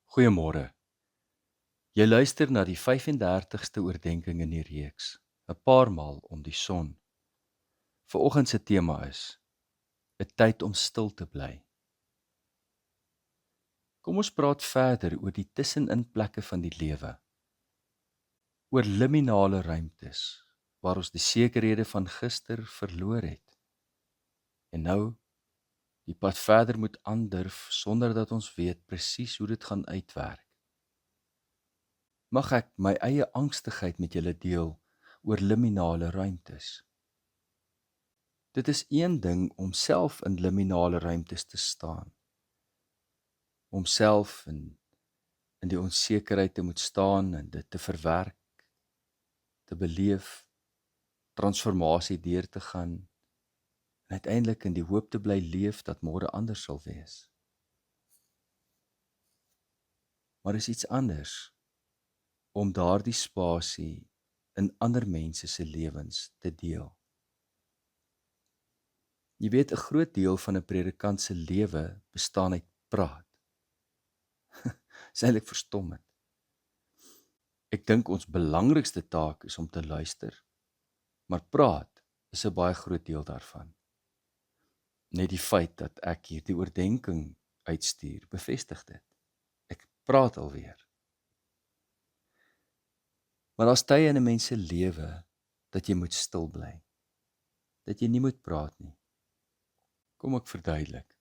Goeiemôre. Jy luister na die 35ste oordeenking in die reeks, 'n paar maal om die son. Vanoggend se tema is: 'n tyd om stil te bly. Kom ons praat verder oor die tusseninplekke van die lewe, oor liminale ruimtes waar ons die sekerhede van gister verloor het en nou die pad verder moet aandurf sonder dat ons weet presies hoe dit gaan uitwerk. Mag ek my eie angstigheid met julle deel oor liminale ruimtes. Dit is een ding om self in liminale ruimtes te staan, om self in die onsekerheid te moet staan en dit te verwerk, te beleef, transformasie deur te gaan en uiteindelik in die hoop te bly leef dat môre anders sal wees. Maar is iets anders om daardie spasie in ander mense se lewens te deel. Jy weet, 'n groot deel van 'n predikant se lewe bestaan uit praat. Dis eintlik verstommend. Ek dink ons belangrikste taak is om te luister, maar praat is 'n baie groot deel daarvan. Net die feit dat ek hierdie oordeenking uitstuur, bevestig dit. Ek praat alweer. Maar daar's tye in 'n mens se lewe dat jy moet stil bly. Dat jy nie moet praat nie. Kom ek verduidelik.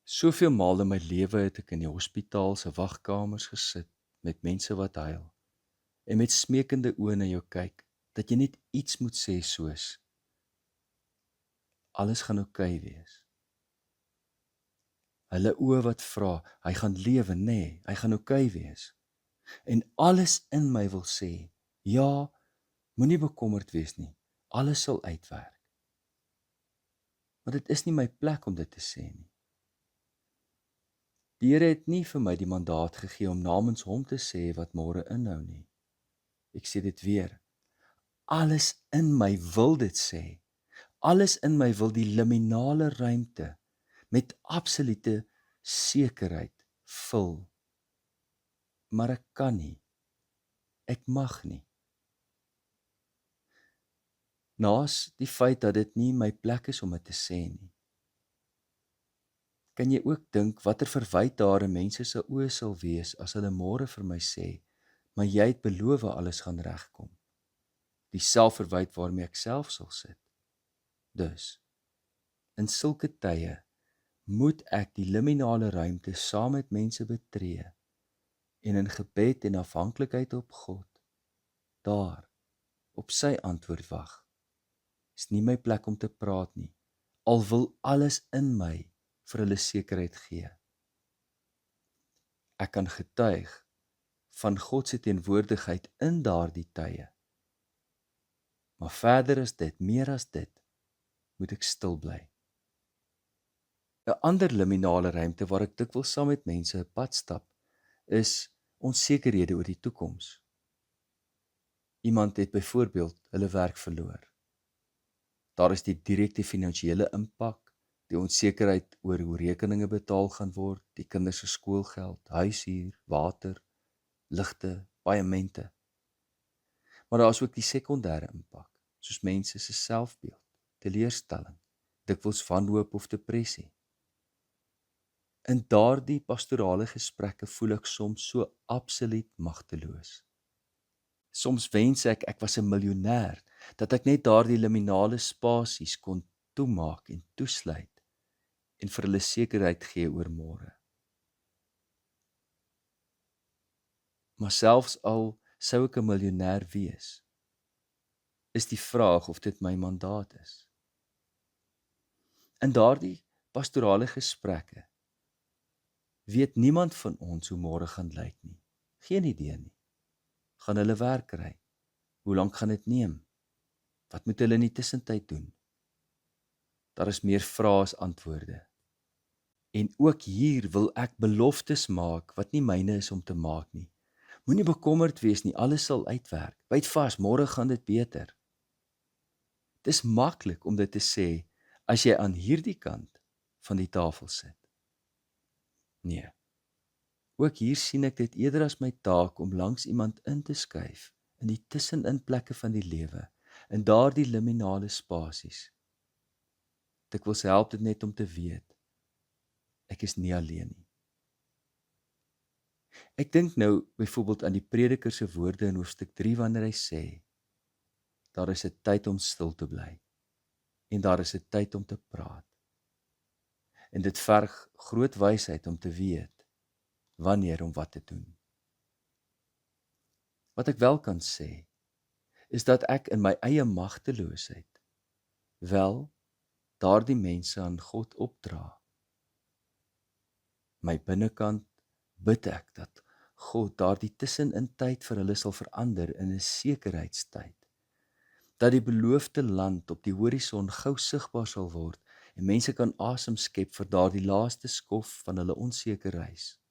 Soveel maal in my lewe het ek in die hospitaal se wagkamers gesit met mense wat huil en met smeekende oë na jou kyk, dat jy net iets moet sê soos: alles gaan oukei wees. Hulle oë wat vra, hy gaan lewe, nê, hy gaan oukei wees. En alles in my wil sê, ja, moenie bekommerd wees nie, alles sal uitwerk. Maar dit is nie my plek om dit te sê nie. Die Here het nie vir my die mandaat gegee om namens hom te sê wat môre inhou nie. Ek sê dit weer. Alles in my wil dit sê. Alles in my wil die liminale ruimte met absolute sekerheid vul. Maar ek kan nie. Ek mag nie. Naas die feit dat dit nie my plek is om dit te sê nie, kan jy ook dink watter verwyte daar in mense se oë sal wees as hulle môre vir my sê, maar jy het beloof alles gaan regkom. Die selfverwyte waarmee ek self sal sit. Dus, in sulke tye moet ek die liminale ruimte saam met mense betree en in gebed en afhanklikheid op God, daar, op sy antwoord wag. Is nie my plek om te praat nie, al wil alles in my vir hulle sekerheid gee. Ek kan getuig van God se teenwoordigheid in daardie tye. Maar verder as dit, meer as dit, moet ek stil bly. 'n ander liminale ruimte waar ek dikwels saam met mense 'n pad stap, is onsekerhede oor die toekoms. Iemand het byvoorbeeld hulle werk verloor. Daar is die direkte finansiële impak, die onsekerheid oor hoe rekeninge betaal gaan word, die kinders se skoolgeld, huishuur, water, ligte, paemente. Maar daar is ook die sekondêre impak, soos mense se selfbeeld, teleurstelling, dikwels wanhoop of depressie. In daardie pastorale gesprekke voel ek soms so absoluut magteloos. Soms wens ek was 'n miljonair, dat ek net daardie liminale spasies kon toemaak en toesluit en vir hulle sekerheid gee oor môre. Maar selfs al sou ek 'n miljonair wees, is die vraag of dit my mandaat is. In daardie pastorale gesprekke weet niemand van ons hoe môre gaan lyk nie. Geen idee nie. Gaan hulle werk kry? Hoe lank gaan dit neem? Wat moet hulle in die tussentyd doen? Daar is meer vrae as antwoorde. En ook hier wil ek beloftes maak wat nie myne is om te maak nie. Moenie bekommerd wees nie, alles sal uitwerk. Byt vas, môre gaan dit beter. Dis maklik om dit te sê as jy aan hierdie kant van die tafel sit. Nee. Ook hier sien ek dit eerder as my taak om langs iemand in te skuif, in die tusseninplekke van die lewe, in daardie liminale spasies. Dikwels help dit net om te weet, ek is nie alleen nie. Ek dink nou byvoorbeeld aan die Prediker se woorde in hoofstuk 3 wanneer hy sê, daar is 'n tyd om stil te bly, en daar is 'n tyd om te praat. En dit verg groot wysheid om te weet, wanneer om wat te doen. Wat ek wel kan sê, is dat ek in my eie magteloosheid wel daardie mense aan God opdra. My binnekant bid ek dat God daardie tussenin tyd vir hulle sal verander in 'n sekerheidstyd. Dat die beloofde land op die horison gou sigbaar sal word en mense kan asem skep vir daardie laaste skof van hulle onseker reis.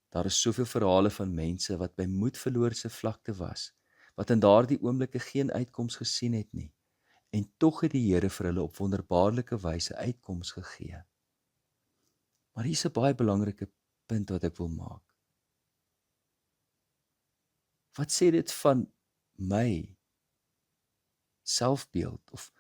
Daar is soveel verhale van mense wat by moedverloorse vlakte was, wat in daardie oomblikke geen uitkoms gesien het nie, en tog het die Here vir hulle op wonderbaarlike wyse uitkoms gegee. Maar hier is 'n baie belangrike punt wat ek wil maak. Wat sê dit van my selfbeeld of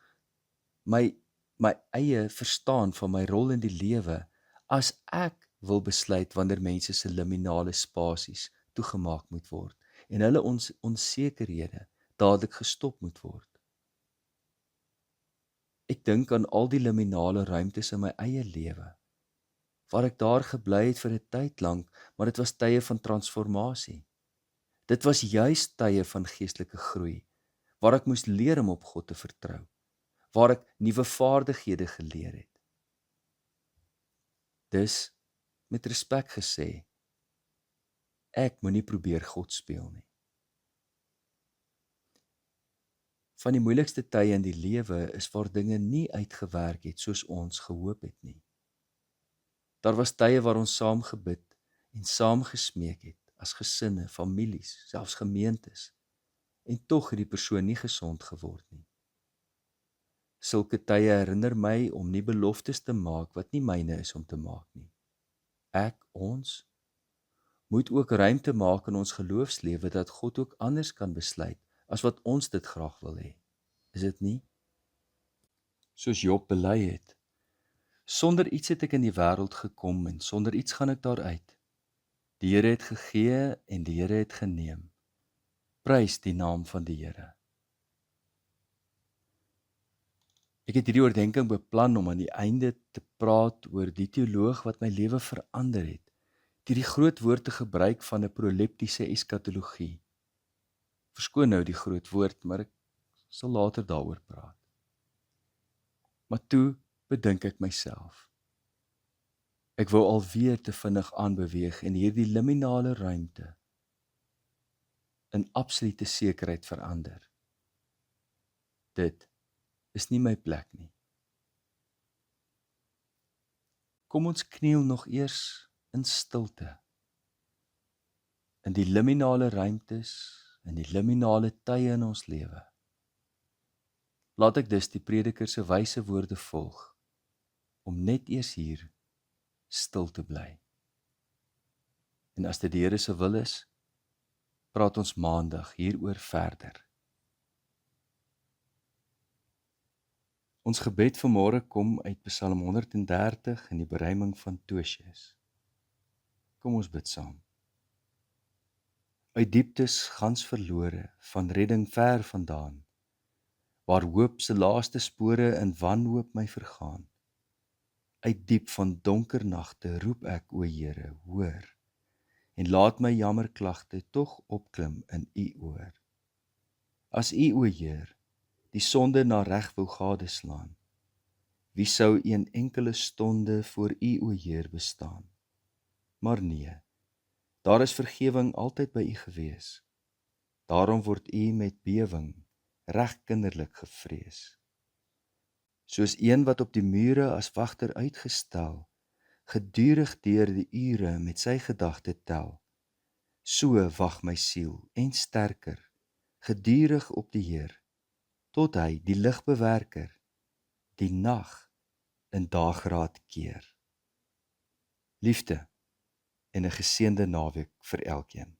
my eie verstaan van my rol in die lewe as ek wil besluit wanneer mense se liminale spasies toegemaak moet word en hulle onsekerhede dadelik gestop moet word. Ek dink aan al die liminale ruimtes in my eie lewe, waar ek daar gebly het vir 'n tyd lank, maar dit was tye van transformasie. Dit was juis tye van geestelike groei, waar ek moes leer om op God te vertrou, waar ek nuwe vaardighede geleer het. Dus, met respek gesê, ek moenie probeer God speel nie. Van die moeilikste tye in die lewe is waar dinge nie uitgewerk het soos ons gehoop het nie. Daar was tye waar ons saam gebid en saam gesmeek het, as gesinne, families, selfs gemeentes, en tog het die persoon nie gesond geword nie. Sulke tye herinner my om nie beloftes te maak wat nie myne is om te maak nie. Ons, moet ook ruimte maak in ons geloofslewe dat God ook anders kan besluit as wat ons dit graag wil hê. Is dit nie? Soos Job bely het, sonder iets het ek in die wêreld gekom en sonder iets gaan ek daaruit. Die Here het gegee en die Here het geneem. Prys die naam van die Here. Ek het hierdie oordeenking beplan om aan die einde te praat oor die teoloog wat my lewe verander het, deur die groot woord te gebruik van 'n proleptiese eskatologie. Verskoon nou die groot woord, maar ek sal later daaroor praat. Maar toe bedink ek myself. Ek wou alweer te vinnig aanbeweeg en hierdie liminale ruimte in absolute sekerheid verander. Dit is nie my plek nie. Kom ons kniel nog eers in stilte, in die liminale ruimtes, in die liminale tye in ons lewe. Laat ek dus die Prediker se wyse woorde volg, om net eers hier stil te bly. En as dit die Here se wil is, praat ons maandag hieroor verder. Ons gebed vanmôre kom uit Psalm 130 in die beruiming van Tosjes. Kom ons bid saam. Uit dieptes gans verlore, van redding ver vandaan, waar hoop se laaste spore in wanhoop my vergaan. Uit diep van donker nagte roep ek, o Here, hoor, en laat my jammerklagte tog opklim in U oor. As U, o Heer, die sonde na reg wou gadeslaan, wie sou een enkele stonde voor U, o Heer, bestaan? Maar nee, daar is vergewing altyd by U gewees. Daarom word U met bewing reg kinderlik gevrees. Soos een wat op die mure as wagter uitgestel, gedurig deur die ure met sy gedagte tel. So wag my siel en sterker, gedurig op die Heer, tot hy die ligbewerker, die nag in daagraad keer. Liefde en 'n geseënde naweek vir elkeen.